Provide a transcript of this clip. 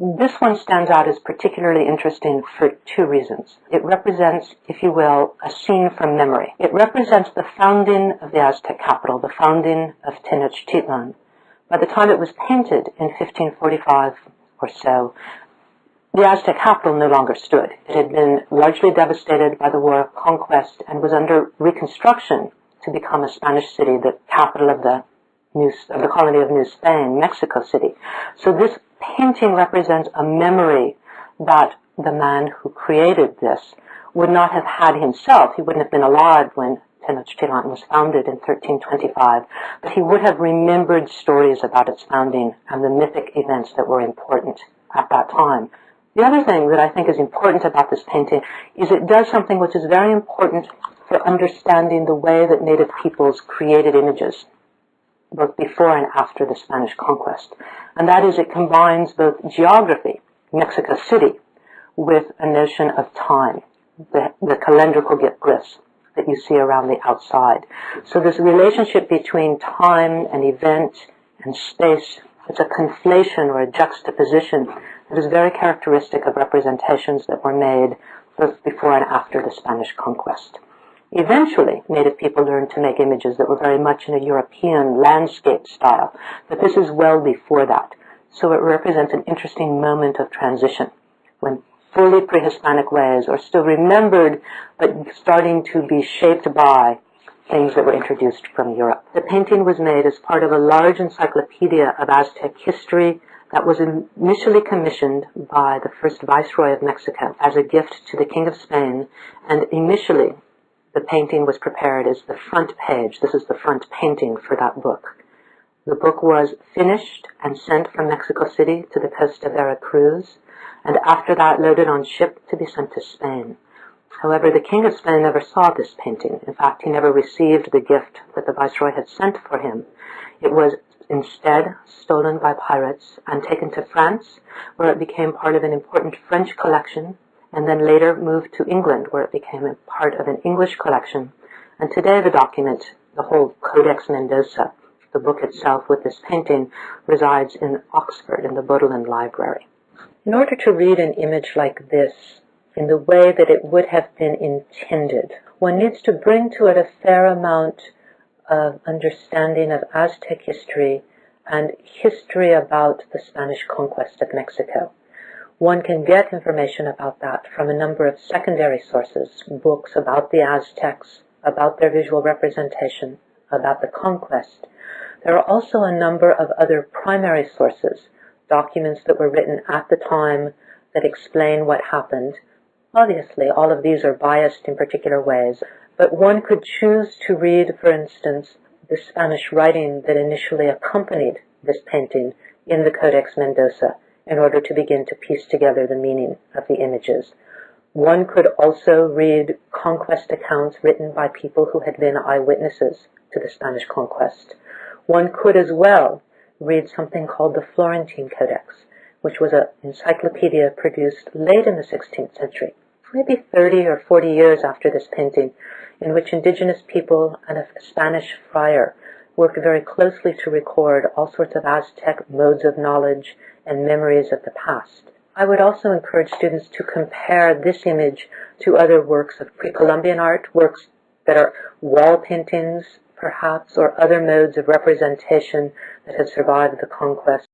This one stands out as particularly interesting for two reasons. It represents, if you will, a scene from memory. It represents the founding of the Aztec capital, the founding of Tenochtitlan. By the time it was painted in 1545 or so, the Aztec capital no longer stood. It had been largely devastated by the War of Conquest and was under reconstruction to become a Spanish city, the capital of the colony of New Spain, Mexico City. So this painting represents a memory that the man who created this would not have had himself. He wouldn't have been alive when Tenochtitlan was founded in 1325, but he would have remembered stories about its founding and the mythic events that were important at that time. The other thing that I think is important about this painting is it does something which is very important for understanding the way that native peoples created images, both before and after the Spanish conquest. And that is, it combines both geography, Mexico City, with a notion of time, the calendrical glyphs that you see around the outside. So this relationship between time and event and space, it's a conflation or a juxtaposition that is very characteristic of representations that were made both before and after the Spanish conquest. Eventually, native people learned to make images that were very much in a European landscape style, but this is well before that. So it represents an interesting moment of transition when fully pre-Hispanic ways are still remembered, but starting to be shaped by things that were introduced from Europe. The painting was made as part of a large encyclopedia of Aztec history that was initially commissioned by the first Viceroy of Mexico as a gift to the King of Spain, and initially the painting was prepared as the front page. This is the front painting for that book. The book was finished and sent from Mexico City to the coast of Veracruz, and after that loaded on ship to be sent to Spain. However, the King of Spain never saw this painting. In fact, he never received the gift that the Viceroy had sent for him. It was instead stolen by pirates and taken to France, where it became part of an important French collection, and then later moved to England, where it became a part of an English collection. And today the document, the whole Codex Mendoza, the book itself with this painting, resides in Oxford in the Bodleian Library. In order to read an image like this in the way that it would have been intended, one needs to bring to it a fair amount of understanding of Aztec history and history about the Spanish conquest of Mexico. One can get information about that from a number of secondary sources, books about the Aztecs, about their visual representation, about the conquest. There are also a number of other primary sources, documents that were written at the time that explain what happened. Obviously, all of these are biased in particular ways, but one could choose to read, for instance, the Spanish writing that initially accompanied this painting in the Codex Mendoza in order to begin to piece together the meaning of the images. One could also read conquest accounts written by people who had been eyewitnesses to the Spanish conquest. One could as well read something called the Florentine Codex, which was an encyclopedia produced late in the 16th century, maybe 30 or 40 years after this painting, in which indigenous people and a Spanish friar worked very closely to record all sorts of Aztec modes of knowledge and memories of the past. I would also encourage students to compare this image to other works of pre-Columbian art, works that are wall paintings, perhaps, or other modes of representation that have survived the conquest.